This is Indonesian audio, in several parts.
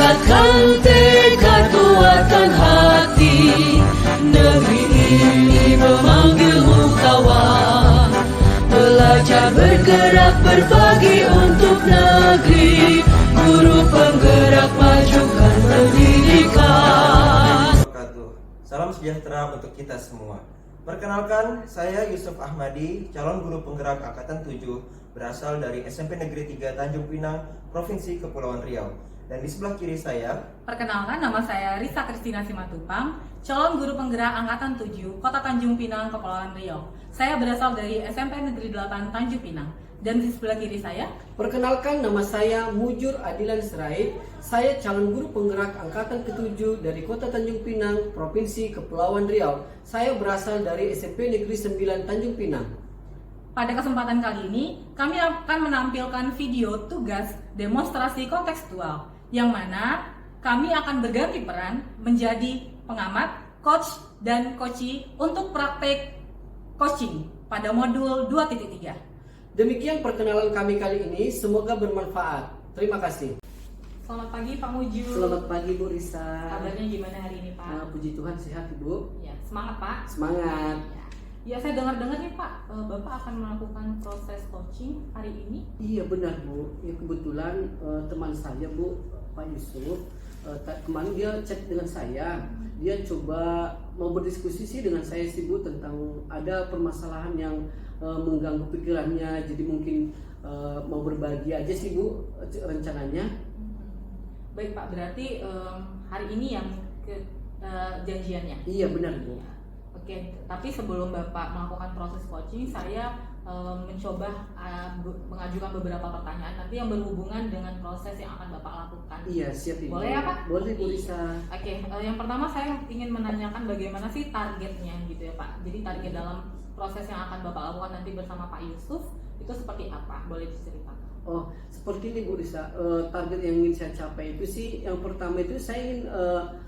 kuatkan tekad, kuatkan hati. Negeri ini memanggilmu kawan. Belajar bergerak berbagi untuk negeri. Guru penggerak majukan pendidikan. Salam sejahtera untuk kita semua. Perkenalkan, saya Yusuf Ahmadi, calon guru penggerak Angkatan 7, berasal dari SMP Negeri 3 Tanjung Pinang, Provinsi Kepulauan Riau. Dan di sebelah kiri saya, perkenalkan, nama saya Risa Kristina Simatupang, calon guru penggerak Angkatan 7, Kota Tanjung Pinang, Kepulauan Riau. Saya berasal dari SMP Negeri 8 Tanjung Pinang. Dan di sebelah kiri saya, perkenalkan, nama saya Mujur Adilan Sirait. Saya calon guru penggerak Angkatan ke-7 dari Kota Tanjung Pinang, Provinsi Kepulauan Riau. Saya berasal dari SMP Negeri 9 Tanjung Pinang. Pada kesempatan kali ini, kami akan menampilkan video tugas demonstrasi kontekstual, yang mana kami akan berganti peran menjadi pengamat, coach, dan coachee untuk praktek coaching pada modul 2.3. Demikian perkenalan kami kali ini, semoga bermanfaat. Terima kasih. Selamat pagi Pak Mujur. Selamat pagi Bu Risa. Kabarnya gimana hari ini Pak? Puji Tuhan sehat Ibu. Ya, semangat Pak. Semangat. Ya, saya dengar-dengar nih Pak, Bapak akan melakukan proses coaching hari ini. Iya benar Bu. Ya kebetulan teman saya Bu, Pak Yusuf, kemarin dia chat dengan saya. Dia coba mau berdiskusi sih dengan saya sih Bu tentang ada permasalahan yang mengganggu pikirannya. Jadi mungkin mau berbagi aja sih Bu rencananya. Baik Pak, berarti hari ini yang janjiannya? Iya benar Bu. Oke, tapi sebelum Bapak melakukan proses coaching, saya mencoba mengajukan beberapa pertanyaan nanti yang berhubungan dengan proses yang akan Bapak lakukan. Iya, siap Ibu. Boleh ya Pak? Boleh Bu Risa. Oke, yang pertama saya ingin menanyakan bagaimana sih targetnya gitu ya Pak. Jadi target dalam proses yang akan Bapak lakukan nanti bersama Pak Yusuf itu seperti apa? Boleh diceritakan? Oh, seperti ini Bu Risa. Target yang ingin saya capai itu sih, yang pertama itu saya ingin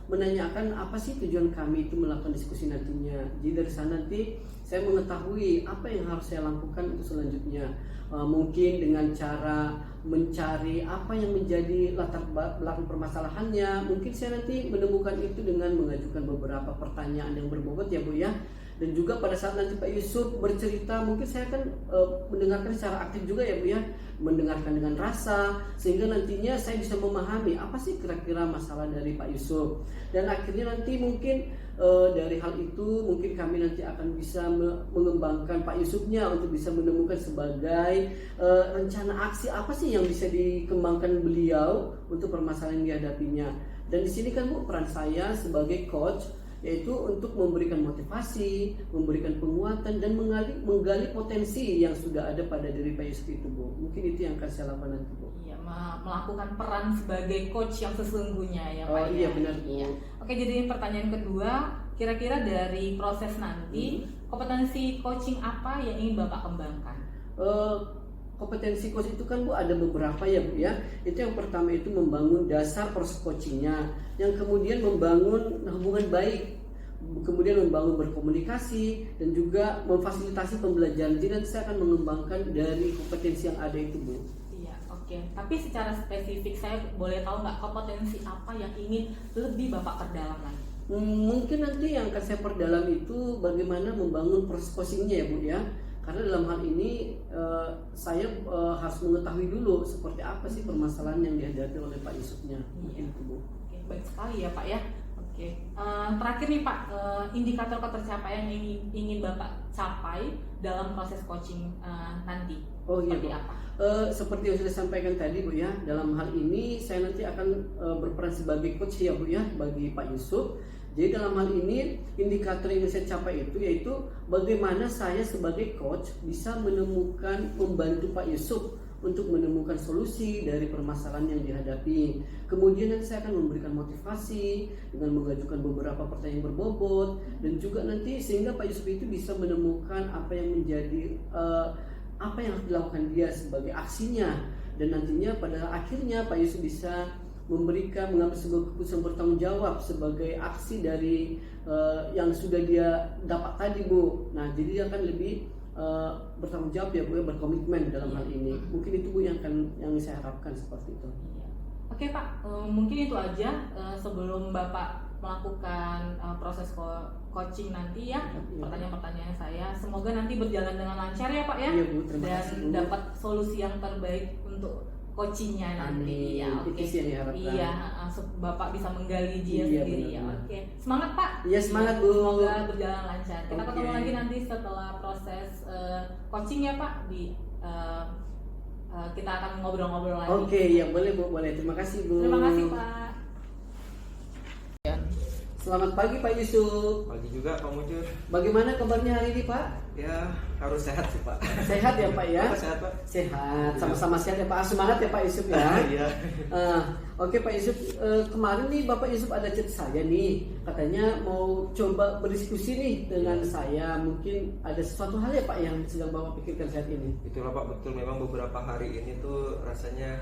menanyakan apa sih tujuan kami itu melakukan diskusi nantinya. Jadi dari sana nanti saya mengetahui apa yang harus saya lakukan untuk selanjutnya. Mungkin dengan cara mencari apa yang menjadi latar belakang permasalahannya. Mungkin saya nanti menemukan itu dengan mengajukan beberapa pertanyaan yang berbobot ya Bu ya. Dan juga pada saat nanti Pak Yusuf bercerita, mungkin saya akan mendengarkan secara aktif juga ya Bu ya, mendengarkan dengan rasa, sehingga nantinya saya bisa memahami apa sih kira-kira masalah dari Pak Yusuf. Dan akhirnya nanti mungkin dari hal itu mungkin kami nanti akan bisa mengembangkan Pak Yusufnya untuk bisa menemukan sebagai rencana aksi apa sih yang bisa dikembangkan beliau untuk permasalahan yang dihadapinya. Dan di sini kan Bu peran saya sebagai coach, yaitu untuk memberikan motivasi, memberikan penguatan dan menggali potensi yang sudah ada pada diri Pak Yusuf itu Bu. Mungkin itu yang akan saya lakukan nanti Bu. Iya, melakukan peran sebagai coach yang sesungguhnya ya Pak. Oh iya benar Bu. Iya. Oke, jadi pertanyaan kedua, kira-kira dari proses nanti kompetensi coaching apa yang ingin Bapak kembangkan? Kompetensi coach itu kan Bu ada beberapa ya Bu ya. Itu yang pertama itu membangun dasar proses coachingnya, yang kemudian membangun hubungan baik, kemudian membangun berkomunikasi dan juga memfasilitasi pembelajaran. Jadi nanti saya akan mengembangkan dari kompetensi yang ada itu Bu. Iya, oke. Tapi secara spesifik saya boleh tahu nggak kompetensi apa yang ingin lebih Bapak perdalam lagi? Mungkin nanti yang akan saya perdalam itu bagaimana membangun proses coachingnya ya Bu ya. Karena dalam hal ini saya harus mengetahui dulu seperti apa sih permasalahan yang dihadapi oleh Pak Yusufnya. Mungkin itu Bu. Oke, baik sekali ya Pak ya. Oke, terakhir nih Pak, indikator ketercapaian yang ingin Bapak capai dalam proses coaching nanti. Oh iya seperti Bu. apa? Seperti yang sudah sampaikan tadi Bu ya, dalam hal ini saya nanti akan berperan sebagai coach ya Bu ya bagi Pak Yusuf. Jadi dalam hal ini indikator yang saya capai itu yaitu bagaimana saya sebagai coach bisa membantu Pak Yusuf untuk menemukan solusi dari permasalahan yang dihadapi. Kemudian nanti saya akan memberikan motivasi dengan mengajukan beberapa pertanyaan berbobot, dan juga nanti sehingga Pak Yusuf itu bisa menemukan apa yang menjadi apa yang harus dilakukan dia sebagai aksinya, dan nantinya pada akhirnya Pak Yusuf bisa mengambil sebuah keputusan bertanggung jawab sebagai aksi dari yang sudah dia dapat tadi Bu. Nah jadi dia akan lebih bertanggung jawab ya Bu, berkomitmen dalam hal ini. Mungkin itu Bu yang saya harapkan seperti itu. Iya. Oke Pak, mungkin itu aja sebelum Bapak melakukan proses coaching nanti ya, Iya. pertanyaan-pertanyaan saya. Semoga nanti berjalan dengan lancar ya Pak ya, Iya, Bu. Terima dan kasih, Bu. dapat solusi yang terbaik untuk coachingnya nanti. Amin. Ya, oke. Itu sih yang diharapkan. Iya, Bapak bisa menggali dia Iya, sendiri ya. benar-benar. Oke, semangat Pak. Iya, semangat, Bu. Semoga berjalan lancar. Kita Oke. ketemu lagi nanti setelah proses coaching ya Pak di kita akan ngobrol-ngobrol lagi. Oke, ya boleh Bu, boleh. Terima kasih Bu. Terima kasih Pak. Selamat pagi Pak Yusuf. Pagi juga Pak Mujur. Bagaimana kabarnya hari ini Pak? Ya harus sehat sih Pak. Sehat ya Pak ya? Bapak sehat Pak? Sehat, sama-sama sehat ya Pak. Semangat ya Pak Yusuf ya. Iya. Oke Pak Yusuf, kemarin nih Bapak Yusuf ada chat saya nih, katanya mau coba berdiskusi nih dengan saya. Mungkin ada sesuatu hal ya Pak yang sedang Bapak pikirkan saat ini. Itulah Pak, betul, memang beberapa hari ini tuh rasanya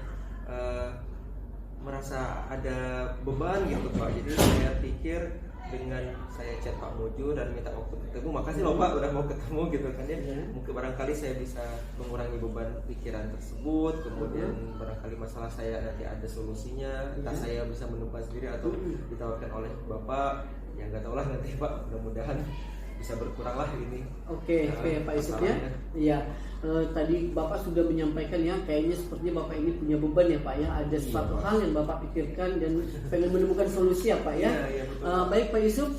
merasa ada beban gitu Pak. Jadi saya pikir dengan saya chat Pak Mojo dan minta waktu ketemu, makasih loh Pak udah mau ketemu gitu kan ya. Mungkin barangkali saya bisa mengurangi beban pikiran tersebut. Kemudian barangkali masalah saya nanti ada solusinya, entah saya bisa menemukan sendiri atau ditawarkan oleh Bapak. Ya nggak tahu lah nanti Pak, mudah-mudahan bisa berkurang lah ini. Oke Pak Yusuf ya. Iya. Tadi Bapak sudah menyampaikan ya, kayaknya sepertinya Bapak ini punya beban ya Pak ya. Ada sesuatu hal yang Bapak pikirkan dan pengen menemukan solusi ya Pak ya. Iya, betul. Baik Pak Yusuf,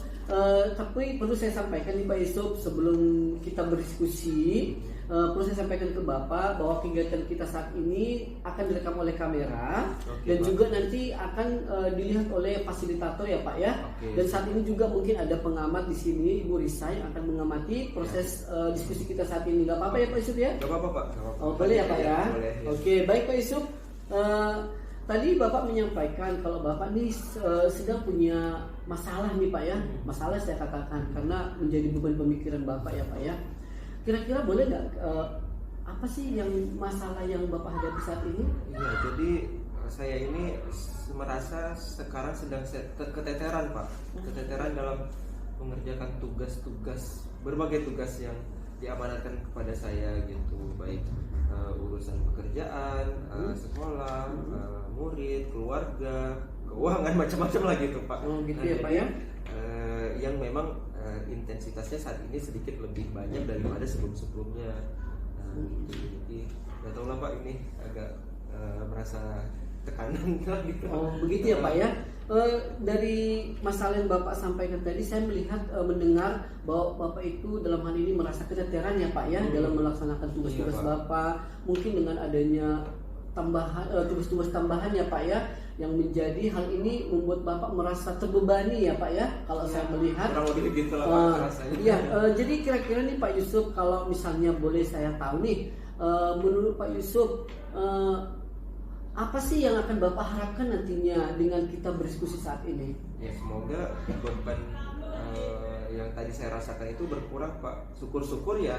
tapi perlu saya sampaikan nih Pak Yusuf, sebelum kita berdiskusi, perlu saya sampaikan ke Bapak bahwa kegiatan kita saat ini akan direkam oleh kamera. Oke, dan Pak. juga nanti akan dilihat oleh fasilitator ya Pak ya. Oke. Dan saat ini juga mungkin ada pengamat di sini, Ibu Risa, yang akan mengamati proses diskusi kita saat ini. Gak apa-apa ya Pak Yusuf ya? Gak apa-apa Pak. Gak apa-apa. Oh, boleh ya Pak ya? Boleh, ya. Oke, baik Pak Yusuf. Tadi Bapak menyampaikan kalau Bapak nih sedang punya masalah nih Pak ya. Masalah saya katakan karena menjadi beban pemikiran Bapak ya Pak ya. Kira-kira boleh nggak apa sih yang masalah yang Bapak hadapi saat ini? Iya, jadi saya ini merasa sekarang sedang keteteran Pak. Keteteran dalam mengerjakan tugas-tugas, berbagai tugas yang diamanatkan kepada saya gitu, baik urusan pekerjaan, sekolah, murid, keluarga, keuangan, macam-macam lah gitu Pak. Oh gitu ya Pak ya. Yang memang intensitasnya saat ini sedikit lebih banyak daripada sebelum-sebelumnya. Jadi nggak tahu lah Pak, ini agak merasa tekanan lah gitu. Oh begitu ya Pak ya. Dari masalah yang Bapak sampaikan tadi, saya melihat mendengar bahwa Bapak itu dalam hal ini merasa keteteran ya Pak ya dalam melaksanakan tugas-tugas Iya, Pak. Bapak. Mungkin dengan adanya tambahan tugas-tugas tambahan ya Pak ya, yang menjadi hal ini membuat Bapak merasa terbebani ya Pak ya. Kalau saya melihat Kurang lebih gitu lah Pak rasanya. Iya, jadi kira-kira nih Pak Yusuf, kalau misalnya boleh saya tahu nih, menurut Pak Yusuf, apa sih yang akan Bapak harapkan nantinya dengan kita berdiskusi saat ini? Ya semoga beban yang tadi saya rasakan itu berkurang Pak. Syukur-syukur ya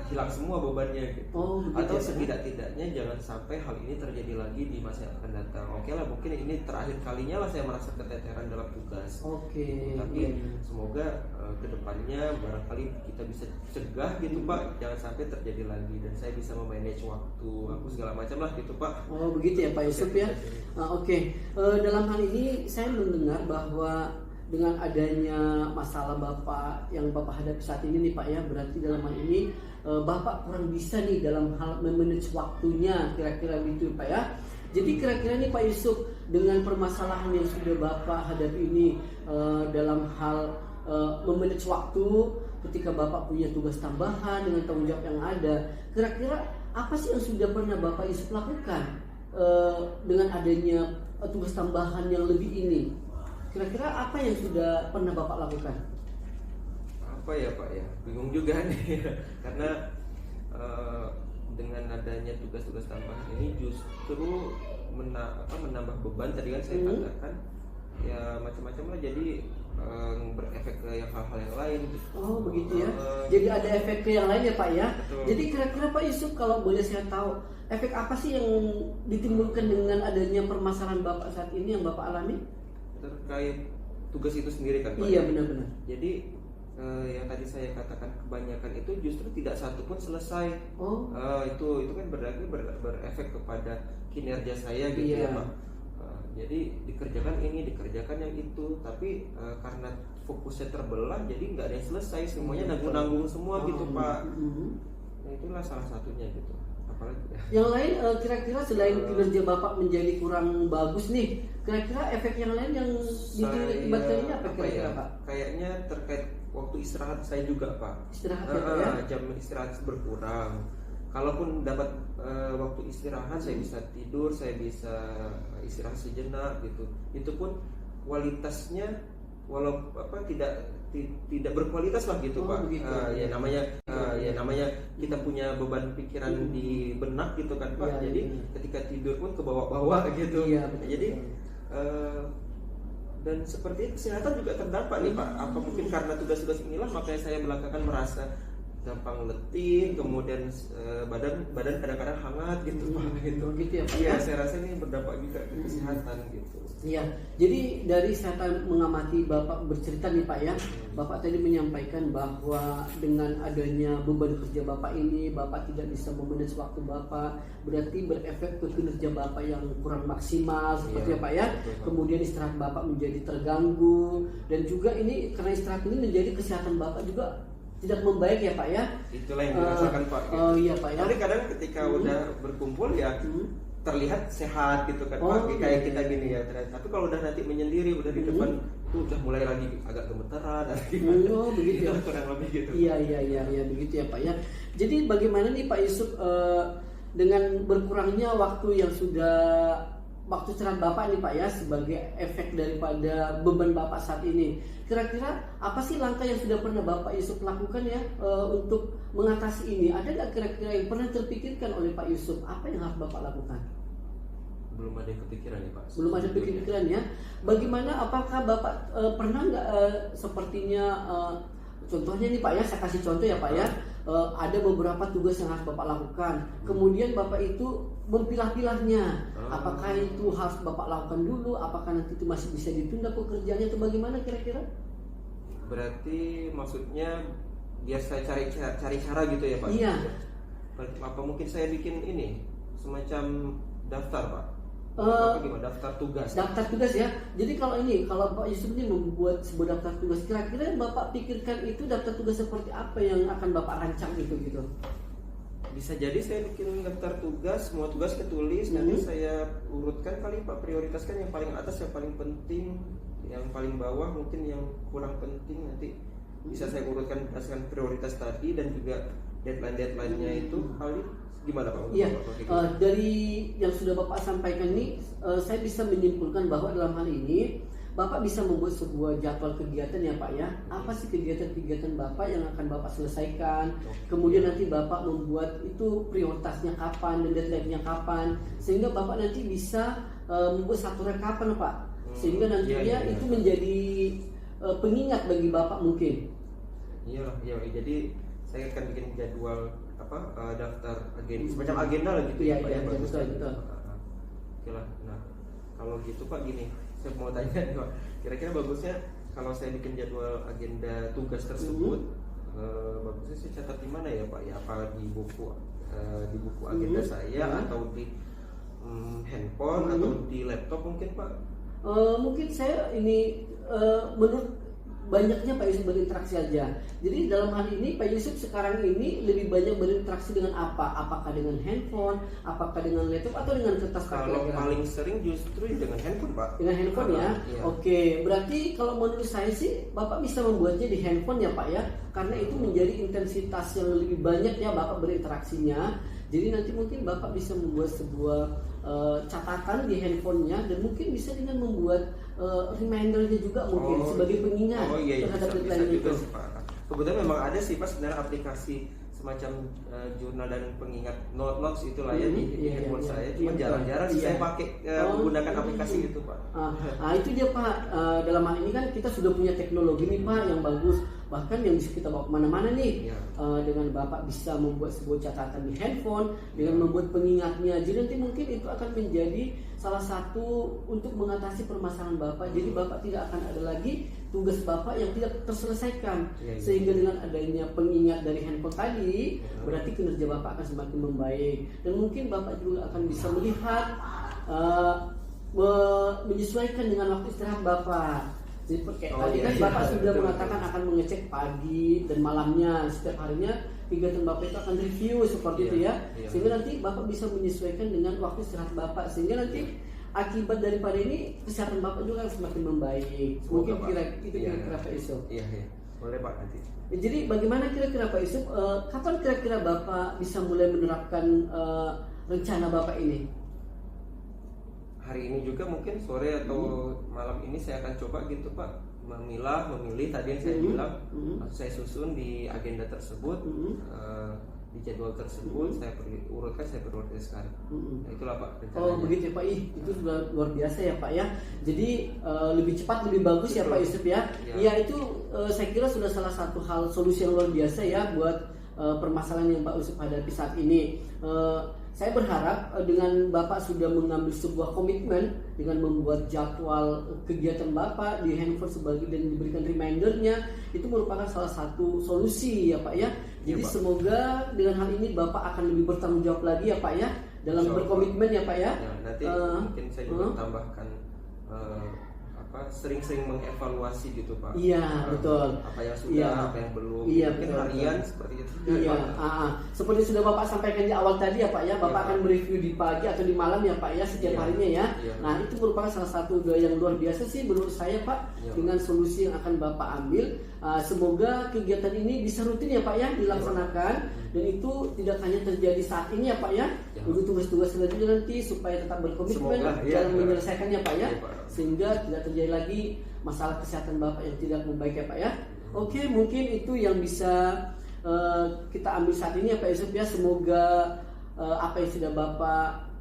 hilang semua bebannya gitu. Oh, begitu Atau ya, Pak? setidak-tidaknya jangan sampai hal ini terjadi lagi di masa yang akan datang. Oke lah, mungkin ini terakhir kalinya lah saya merasa keteteran dalam tugas. Oke. Tapi semoga kedepannya barangkali kita bisa cegah gitu Pak, jangan sampai terjadi lagi dan saya bisa memanage waktu aku segala macam lah gitu Pak. Oh begitu ya Pak Yusuf ya. Oke. Dalam hal ini saya mendengar bahwa dengan adanya masalah Bapak yang Bapak hadapi saat ini nih Pak ya, berarti dalam hal ini Bapak kurang bisa nih dalam hal memanage waktunya, kira-kira gitu Pak ya. Jadi kira-kira nih Pak Yusuf, dengan permasalahan yang sudah Bapak hadapi ini dalam hal memanage waktu, ketika Bapak punya tugas tambahan dengan tanggung jawab yang ada, kira-kira apa sih yang sudah pernah Bapak Yusuf lakukan dengan adanya tugas tambahan yang lebih ini? Kira-kira apa yang sudah pernah Bapak lakukan? Apa ya Pak ya, bingung juga nih karena dengan adanya tugas-tugas tambahan ini justru menambah beban. Tadi kan saya katakan ya macam-macam lah, jadi berefek ke hal-hal yang lain gitu. Oh begitu ya. Jadi ada efek ke yang lain ya Pak ya. Betul. Jadi kira-kira Pak Yusuf, kalau boleh saya tahu, efek apa sih yang ditimbulkan dengan adanya permasalahan Bapak saat ini yang Bapak alami? Terkait tugas itu sendiri kan Pak? Iya benar-benar. Jadi yang tadi saya katakan kebanyakan itu justru tidak satu pun selesai. Oh. Itu kan berarti berefek kepada kinerja saya gitu Iya. ya Pak. jadi dikerjakan ini, dikerjakan yang itu, tapi karena fokusnya terbelah, jadi nggak ada yang selesai, semuanya nanggung-nanggung semua gitu Pak. Nah itulah salah satunya gitu. Apalagi Yang lain kira-kira selain kinerja Bapak menjadi kurang bagus nih, kira-kira efek yang lain yang diakibatkannya apa kira-kira Pak? Kayaknya terkait waktu istirahat saya juga Pak. Istirahat ya? Jam istirahat berkurang. Kalaupun dapat waktu istirahat, saya bisa tidur, saya bisa istirahat sejenak gitu. Itu pun kualitasnya tidak berkualitas lah gitu Pak. Ya namanya kita punya beban pikiran di benak gitu kan Pak. Jadi ketika tidur pun ke bawah-bawah gitu. Jadi dan seperti kesehatan juga terdampak nih Pak. Apa mungkin karena tugas-tugas inilah makanya saya belakangan merasa gampang letih, kemudian badan kadang-kadang hangat gitu Pak. Gitu ya Pak. Iya, saya rasa ini berdampak juga ke kesehatan gitu. Iya, jadi dari saya mengamati Bapak bercerita nih Pak ya, Bapak tadi menyampaikan bahwa dengan adanya beban kerja Bapak ini, Bapak tidak bisa memanage waktu Bapak, berarti berefek ke kinerja Bapak yang kurang maksimal seperti ya Pak ya. Kemudian istirahat Bapak menjadi terganggu, dan juga ini karena istirahat ini menjadi kesehatan Bapak juga tidak membaik ya Pak ya. Itulah yang dirasakan Pak. Gitu. Oh iya Pak ya. Tapi kadang ketika udah berkumpul ya terlihat sehat gitu kan Pak, kayak kita gini ya. Tapi kalau udah nanti menyendiri, udah di depan tuh udah mulai lagi agak gemeteran. Begitu ya. Kurang lebih gitu. Iya begitu ya Pak ya. Jadi bagaimana nih Pak Yusuf dengan berkurangnya waktu yang sudah waktu istirahat Bapak nih Pak ya sebagai efek daripada beban Bapak saat ini, kira-kira apa sih langkah yang sudah pernah Bapak Yusuf lakukan ya untuk mengatasi ini? Ada nggak kira-kira yang pernah terpikirkan oleh Pak Yusuf apa yang harus Bapak lakukan? Belum ada kepikiran ya Pak. Belum ada pikiran ya. Bagaimana? Apakah Bapak pernah nggak sepertinya contohnya nih Pak ya, saya kasih contoh ya Pak ya. Ada beberapa tugas yang harus Bapak lakukan. Kemudian Bapak itu memilah-pilahnya. Apakah itu harus Bapak lakukan dulu? Apakah nanti itu masih bisa ditunda pekerjaannya atau bagaimana kira-kira? Berarti maksudnya biar saya cari cara gitu ya Pak? Iya. Apa mungkin saya bikin ini semacam daftar Pak? Apa gimana? Daftar tugas. Daftar tugas ya. Jadi kalau Pak Yusuf ini membuat sebuah daftar tugas, kira-kira yang Bapak pikirkan itu daftar tugas seperti apa yang akan Bapak rancang gitu? Bisa jadi saya bikin daftar tugas, semua tugas ketulis, nanti saya urutkan kali Pak, prioritaskan yang paling atas, yang paling penting, yang paling bawah mungkin yang kurang penting, nanti bisa saya urutkan berdasarkan prioritas tadi dan juga deadline-nya itu kali. Gimana Pak? Iya, dari yang sudah Bapak sampaikan ini, saya bisa menyimpulkan bahwa dalam hal ini Bapak bisa membuat sebuah jadwal kegiatan ya Pak ya. Apa sih kegiatan-kegiatan Bapak yang akan Bapak selesaikan? Kemudian nanti Bapak membuat itu prioritasnya kapan dan deadline-nya kapan, sehingga Bapak nanti bisa membuat satu rekapan Pak, sehingga nantinya itu menjadi pengingat bagi Bapak mungkin. Iya, jadi saya akan bikin jadwal daftar agenda, semacam agenda lah gitu ya Pak ya. Betul. Oke lah. Nah kalau gitu Pak gini, saya mau tanya nih Pak, kira-kira bagusnya kalau saya bikin jadwal agenda tugas tersebut, bagusnya saya catat di mana ya Pak ya? Apa di buku agenda saya atau di handphone atau di laptop mungkin Pak? Mungkin saya ini menurut banyaknya Pak Yusuf berinteraksi aja. Jadi dalam hal ini Pak Yusuf sekarang ini lebih banyak berinteraksi dengan apa? Apakah dengan handphone, apakah dengan laptop atau dengan kertas? Kalau paling sering justru dengan handphone Pak. Dengan handphone ya? Iya. Oke, berarti kalau menurut saya sih Bapak bisa membuatnya di handphone ya Pak ya, karena itu menjadi intensitas yang lebih banyak ya Bapak berinteraksinya. Jadi nanti mungkin Bapak bisa membuat sebuah catatan di handphonenya, dan mungkin bisa dengan membuat remindernya juga mungkin sebagai pengingat terhadap deadline itu. Kebetulan memang ada sih Pak sebenarnya aplikasi semacam jurnal dan pengingat notes itulah ya di handphone saya, cuma jarang-jarang saya pakai menggunakan aplikasi itu Pak. Itu dia Pak, dalam hal ini kan kita sudah punya teknologi nih Pak yang bagus, bahkan yang bisa kita bawa kemana-mana nih. Dengan Bapak bisa membuat sebuah catatan di handphone dengan membuat pengingatnya, jadi nanti mungkin itu akan menjadi salah satu untuk mengatasi permasalahan Bapak. Jadi Bapak tidak akan ada lagi tugas Bapak yang tidak terselesaikan, sehingga dengan adanya pengingat dari handphone tadi, berarti kinerja Bapak akan semakin membaik, dan mungkin Bapak juga akan bisa melihat menyesuaikan dengan waktu istirahat Bapak. Jadi kayak tadi kan iya, Bapak sudah betul, mengatakan akan mengecek pagi dan malamnya, setiap harinya kegiatan Bapak itu akan review seperti itu ya. Iya. Sehingga nanti Bapak bisa menyesuaikan dengan waktu istirahat Bapak, sehingga nanti akibat daripada ini kesehatan Bapak juga semakin membaik. Mungkin Pak. kira-kira Pak Yusuf. Iya. Boleh Pak nanti. Jadi bagaimana kira-kira Pak Yusuf, kapan kira-kira Bapak bisa mulai menerapkan rencana Bapak ini? Hari ini juga mungkin sore atau malam ini saya akan coba gitu Pak, memilih tadi yang saya bilang, saya susun di agenda tersebut, di jadwal tersebut, saya urutkan sekarang. Nah, itulah Pak rencananya. Oh begitu ya Pak, itu sudah luar biasa ya Pak ya. Jadi lebih cepat lebih bagus ya Pak Yusuf ya. Ya itu saya kira sudah salah satu hal solusi yang luar biasa ya buat permasalahan yang Pak Yusuf hadapi saat ini. Saya berharap dengan Bapak sudah mengambil sebuah komitmen dengan membuat jadwal kegiatan Bapak di handphone sebagai dan diberikan remindernya, itu merupakan salah satu solusi ya Pak ya. Jadi semoga dengan hal ini Bapak akan lebih bertanggung jawab lagi ya Pak ya dalam berkomitmen ya Pak ya. Nanti mungkin saya juga tambahkan sering-sering mengevaluasi gitu Pak. Iya betul. Apa yang sudah, apa yang belum. Iya, mungkin betul, harian seperti itu. Iya. Seperti sudah Bapak sampaikan di awal tadi ya Pak ya, Bapak akan mereview di pagi atau di malam ya Pak ya setiap harinya ya. Nah itu merupakan salah satu yang luar biasa sih menurut saya Pak dengan solusi yang akan Bapak ambil. Semoga kegiatan ini bisa rutin ya Pak ya dilaksanakan dan itu tidak hanya terjadi saat ini ya Pak ya. Untuk tugas-tugas selanjutnya nanti supaya tetap berkomitmen dalam menyelesaikannya Pak ya. Sehingga tidak terjadi lagi masalah kesehatan Bapak yang tidak membaik ya Pak ya. Oke, mungkin itu yang bisa kita ambil saat ini ya Pak Yusuf ya. Semoga apa yang sudah Bapak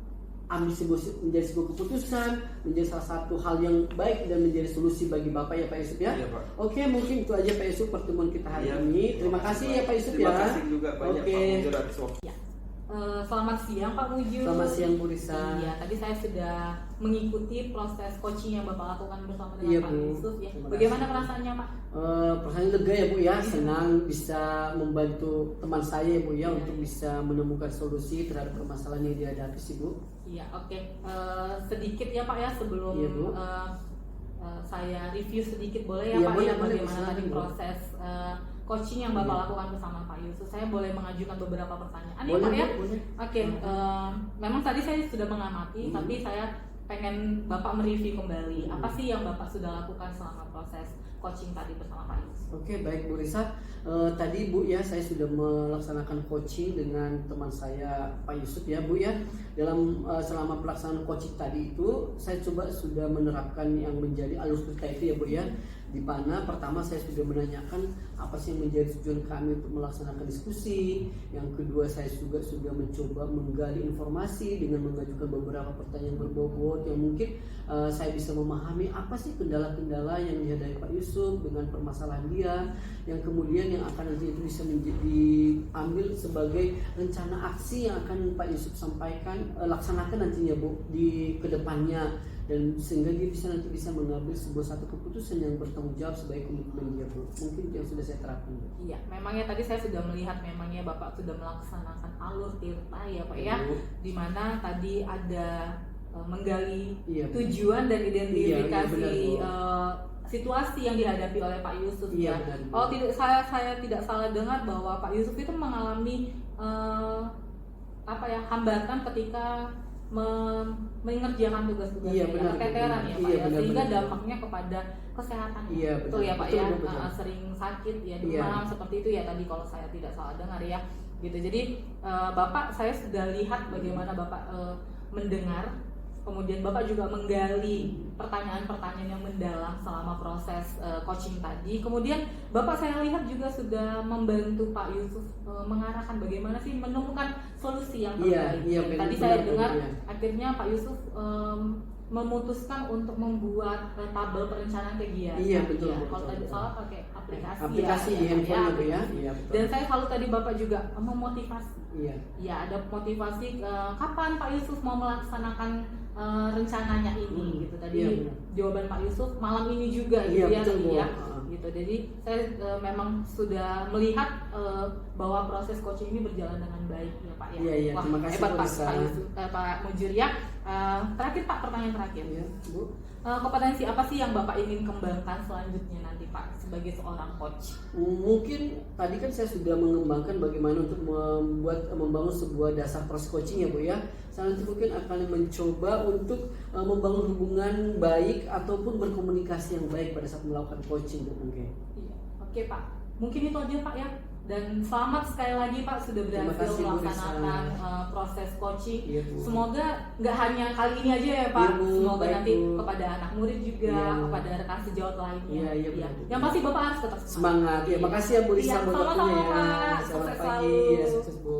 ambil menjadi sebuah keputusan, menjadi salah satu hal yang baik dan menjadi solusi bagi Bapak ya Pak Yusuf ya. Oke, mungkin itu aja Pak Yusuf pertemuan kita hari ini. Terima kasih ya Pak Yusuf ya. Terima kasih juga banyak Pak Mujur atas waktu. Selamat siang Pak Mujur. Selamat siang Bu Risa. Iya, tadi saya sudah mengikuti proses coaching yang Bapak lakukan bersama dengan Pak Yusuf ya. Bagaimana perasaannya Pak? Perasaannya lega ya Bu ya, senang bisa membantu teman saya ya Bu ya untuk bisa menemukan solusi terhadap permasalahan yang dihadapi sih Bu. Iya, oke. Sedikit ya Pak ya sebelum saya review sedikit boleh ya Pak ya bagaimana tadi proses coaching yang Bapak lakukan bersama Pak Yusuf. Saya boleh mengajukan beberapa pertanyaan ya Pak ya? Oke, memang tadi saya sudah mengamati, tapi saya pengen Bapak mereview kembali apa sih yang Bapak sudah lakukan selama proses coaching tadi bersama Pak Yusuf. Oke, baik Bu Risa. Tadi Bu ya saya sudah melaksanakan coaching dengan teman saya Pak Yusuf ya Bu ya. Dalam selama pelaksanaan coaching tadi itu saya coba sudah menerapkan yang menjadi alur cerita itu ya Bu ya. Di mana pertama saya sudah menanyakan apa sih yang menjadi tujuan kami untuk melaksanakan diskusi. Yang kedua saya juga sudah mencoba menggali informasi dengan mengajukan beberapa pertanyaan berbobot yang mungkin saya bisa memahami apa sih kendala-kendala yang dihadapi Pak Yusuf dengan permasalahan dia, yang kemudian yang akan nanti itu bisa diambil sebagai rencana aksi yang akan Pak Yusuf sampaikan laksanakan nantinya Bu di kedepannya, dan sehingga dia nanti bisa mengambil sebuah satu keputusan yang bertanggung jawab sebagai komitmen dia Bu. Mungkin yang sudah saya terapkan Bu. Iya, memangnya tadi saya sudah melihat memangnya Bapak sudah melaksanakan alur tirta ya Pak ya, di mana tadi ada menggali tujuan dan identifikasi situasi yang dihadapi oleh Pak Yusuf ya. Oh tidak, saya tidak salah dengar bahwa Pak Yusuf itu mengalami hambatan ketika mengerjakan tugas-tugas keteteran ya Pak ya, sehingga dampaknya kepada kesehatan betul ya Pak ya, sering sakit ya demam seperti itu ya tadi kalau saya tidak salah dengar ya gitu. Jadi Bapak saya sudah lihat bagaimana Bapak mendengar, kemudian Bapak juga menggali pertanyaan-pertanyaan yang mendalam selama proses coaching tadi. Kemudian Bapak saya lihat juga sudah membantu Pak Yusuf mengarahkan bagaimana sih menemukan solusi yang terbaik. Tadi saya dengar akhirnya Pak Yusuf memutuskan untuk membuat tabel perencanaan kegiatan. Iya betul. Kalau tadi salah pakai aplikasi di handphone ya. Dan saya selalu tadi Bapak juga memotivasi. Iya, ada motivasi kapan Pak Yusuf mau melaksanakan rencananya ini gitu. Tadi jawaban Pak Yusuf malam ini juga gitu ya tadi ya. Gitu. Jadi saya memang sudah melihat bahwa proses coaching ini berjalan dengan baik ya Pak ya. Wah, terima kasih hebat Pak Yusuf, Pak Mujur ya. Terakhir Pak, pertanyaan terakhir. Ya, Bu. Kompetensi apa sih yang Bapak ingin kembangkan selanjutnya nanti Pak sebagai seorang coach? Mungkin tadi kan saya sudah mengembangkan bagaimana untuk membangun sebuah dasar proses coaching ya Bu ya. Saya nanti mungkin akan mencoba untuk membangun hubungan baik ataupun berkomunikasi yang baik pada saat melakukan coaching Bu mungkin. Iya. Oke Pak, mungkin itu aja Pak ya. Dan selamat sekali lagi Pak sudah berhasil kasih, Bu melaksanakan proses coaching. Iya, Bu. Semoga nggak hanya kali ini aja ya Pak, Iya, Bu. semoga Baik, nanti Bu. kepada anak murid juga, Iya. kepada rekan sejawat lainnya. Iya, iya, Iya. benar. Yang pasti Bapak harus tetap Semangat. Ya, makasih ya Bu Lisa Iya, buat sama-sama, waktunya ya. Pak. Selamat Sukses pagi. selalu. Ya, sukses Bu.